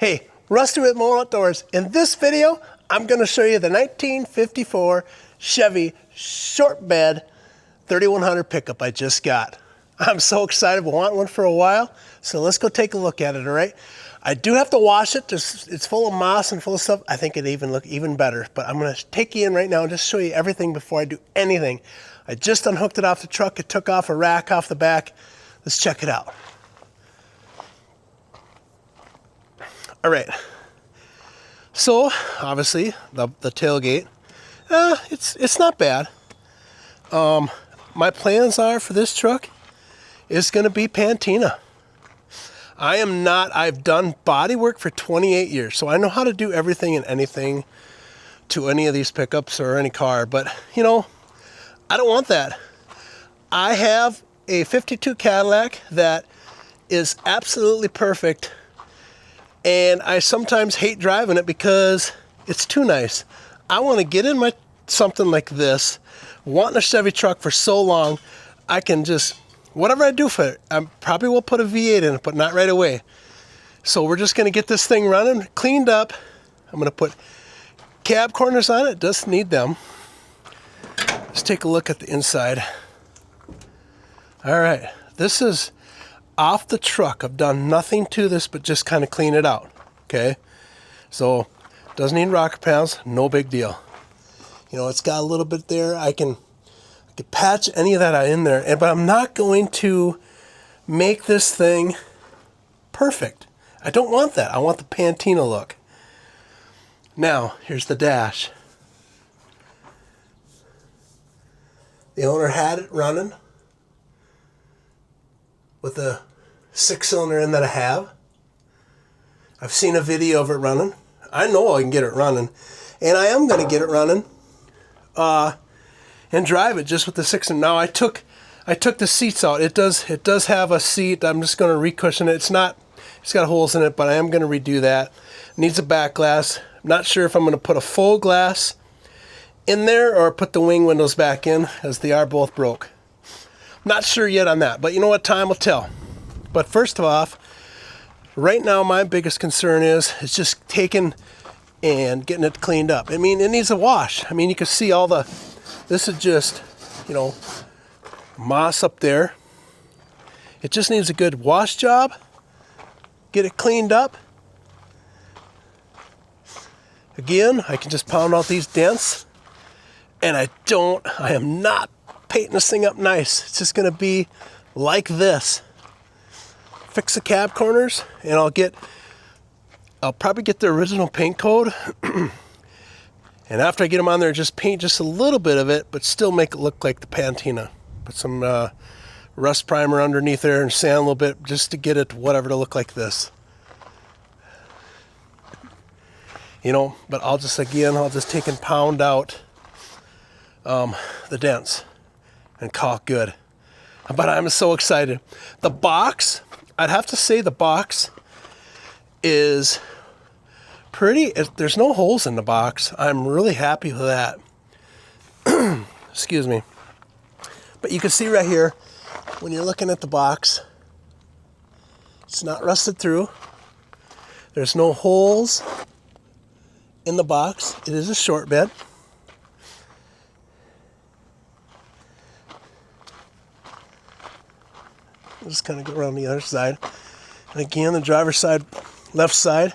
Hey, Rusty with More Outdoors. In this video, I'm going to show you the 1954 Chevy short bed 3100 pickup I just got. I'm so excited. I've wanted one for a while, so let's go take a look at it, all right? I do have to wash it. It's full of moss and full of stuff. I think it'd even look even better, but I'm going to take you in right now and just show you everything before I do anything. I just unhooked it off the truck. It took off a rack off the back. Let's check it out. All right, so obviously the tailgate, it's not bad. My plans are for this truck is going to be patina. I've done body work for 28 years, so I know how to do everything and anything to any of these pickups or any car, but you know, I don't want that. I have a 52 Cadillac that is absolutely perfect, and I sometimes hate driving it because it's too nice. I want to get in my something like this, wanting a Chevy truck for so long, I can just, whatever I do for it, I probably will put a V8 in it, but not right away. So we're just going to get this thing running, cleaned up. I'm going to put cab corners on it, just need them. Let's take a look at the inside. All right, this is off the truck. I've done nothing to this but just kind of clean it out, okay? So, doesn't need rocker panels, no big deal. You know, it's got a little bit there. I can patch any of that in there, but I'm not going to make this thing perfect. I don't want that. I want the patina look. Now, here's the dash. The owner had it running with a 6-cylinder in that I have. I've seen a video of it running. I know I can get it running, and I am going to get it running and drive it just with the 6. And now I took the seats out. It does have a seat. I'm just going to re-cushion it. It's got holes in it, but I am going to redo that. It needs a back glass. I'm not sure if I'm going to put a full glass in there or put the wing windows back in, as they are both broke. Not sure yet on that, but you know what, time will tell. But first of all, right now my biggest concern is just taking and getting it cleaned up. I mean, it needs a wash. I mean, you can see all this is just, you know, moss up there. It just needs a good wash job. Get it cleaned up. Again, I can just pound out these dents, and I am not painting this thing up nice. It's just going to be like this. Fix the cab corners, and I'll probably get the original paint code. And after I get them on there, just paint just a little bit of it, but still make it look like the patina. Put some rust primer underneath there and sand a little bit just to get it to whatever to look like this. You know, but I'll just take and pound out the dents and call it good. But I'm so excited. The box, I'd have to say the box is pretty. There's no holes in the box. I'm really happy with that. Excuse me. But you can see right here, when you're looking at the box, it's not rusted through. There's no holes in the box. It is a short bed. I'll just kind of go around the other side. And again, the driver's side, left side,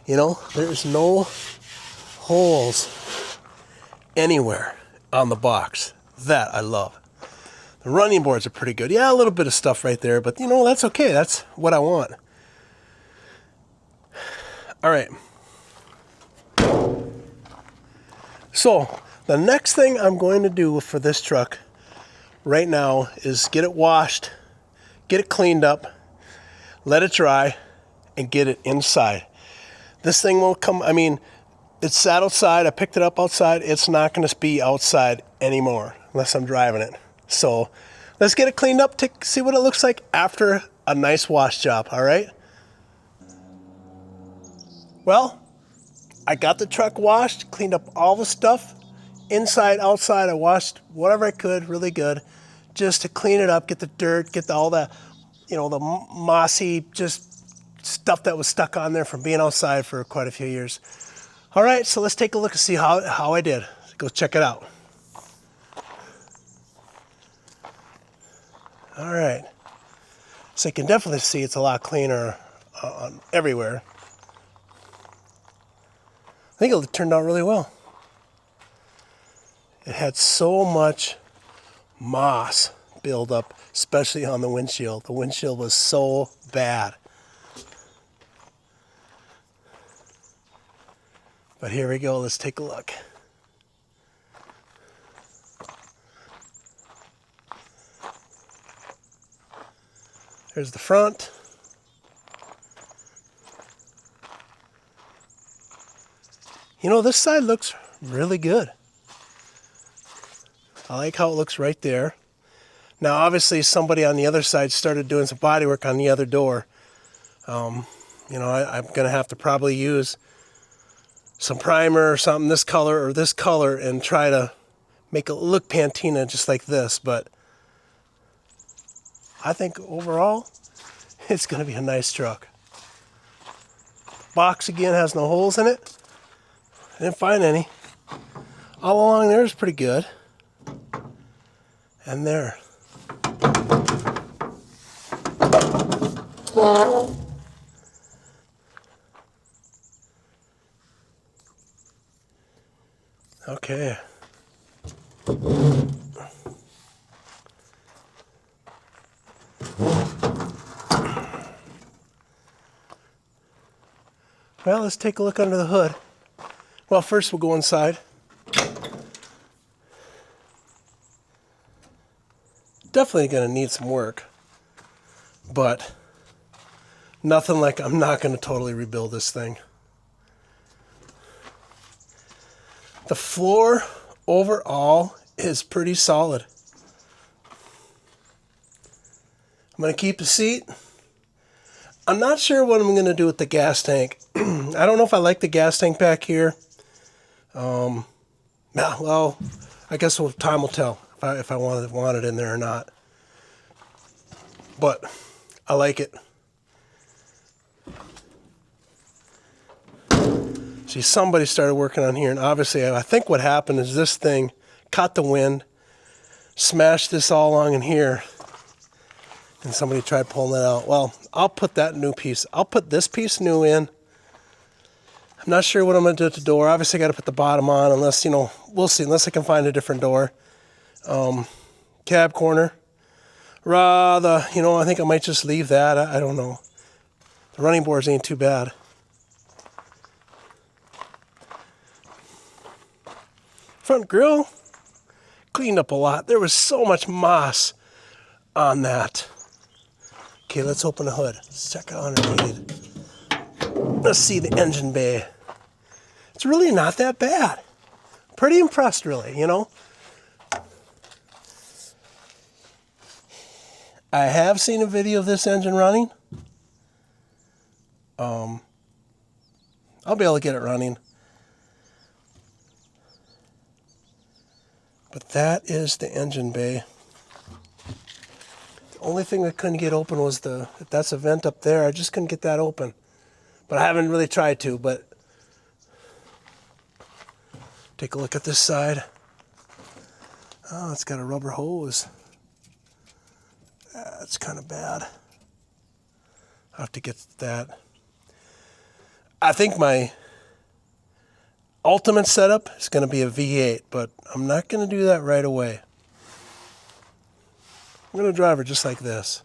you know, there's no holes anywhere on the box. That I love. The running boards are pretty good. Yeah, a little bit of stuff right there, but you know, that's okay. That's what I want. All right. So, the next thing I'm going to do for this truck right now is get it washed, get it cleaned up, let it dry, and get it inside. This thing won't come, I mean, it's sat outside. I picked it up outside. It's not going to be outside anymore unless I'm driving it. So let's get it cleaned up, see what it looks like after a nice wash job, all right? Well, I got the truck washed, cleaned up all the stuff, inside, outside. I washed whatever I could, really good, just to clean it up, get the dirt, get all the, you know, the mossy, just stuff that was stuck on there from being outside for quite a few years. All right, so let's take a look and see how I did. Go check it out. All right, so you can definitely see it's a lot cleaner everywhere. I think it turned out really well. It had so much moss build up, especially on the windshield. The windshield was so bad. But here we go, let's take a look. There's the front. You know, this side looks really good. I like how it looks right there. Now, obviously, somebody on the other side started doing some body work on the other door. You know, I'm going to have to probably use some primer or something, this color or this color, and try to make it look patina just like this. But I think overall, it's going to be a nice truck. Box, again, has no holes in it. I didn't find any. All along there is pretty good. And there. Okay. Well, let's take a look under the hood. Well, first we'll go inside. Definitely going to need some work, but nothing like I'm not going to totally rebuild this thing. The floor overall is pretty solid. I'm going to keep the seat. I'm not sure what I'm going to do with the gas tank. I don't know if I like the gas tank back here. Well, I guess time will tell if I want it in there or not. But I like it. See, somebody started working on here, and obviously I think what happened is this thing caught the wind, smashed this all along in here, and somebody tried pulling it out. Well, I'll put that new piece. I'll put this piece new in. I'm not sure what I'm going to do at the door. Obviously, I got to put the bottom on unless, you know, we'll see, unless I can find a different door. Cab corner. You know, I think I might just leave that. I don't know. The running boards ain't too bad. Front grille, cleaned up a lot. There was so much moss on that. Okay, let's open the hood. Let's check out underneath. Let's see the engine bay. It's really not that bad. Pretty impressed, really, you know. I have seen a video of this engine running. I'll be able to get it running. But that is the engine bay. The only thing I couldn't get open was that's a vent up there. I just couldn't get that open. But I haven't really tried to, but take a look at this side. Oh, it's got a rubber hose. That's kind of bad. I'll have to get that. I think my ultimate setup is going to be a V8, but I'm not going to do that right away. I'm going to drive her just like this.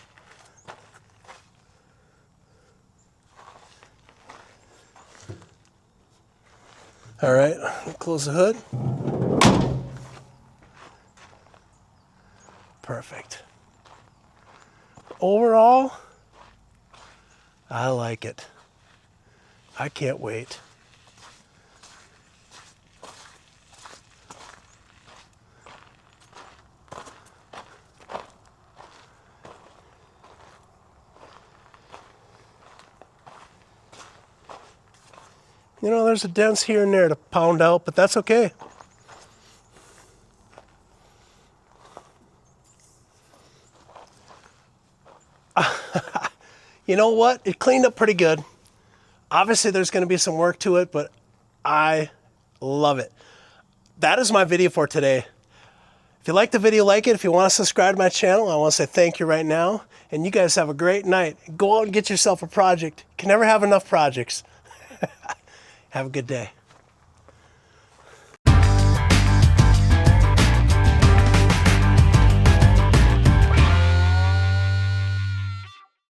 All right, close the hood. Perfect. Overall, I like it. I can't wait. You know, there's a dents here and there to pound out, but that's okay. you know what? It cleaned up pretty good. Obviously, there's going to be some work to it, but I love it. That is my video for today. If you like the video, like it. If you want to subscribe to my channel, I want to say thank you right now. And you guys have a great night. Go out and get yourself a project. You can never have enough projects. Have a good day.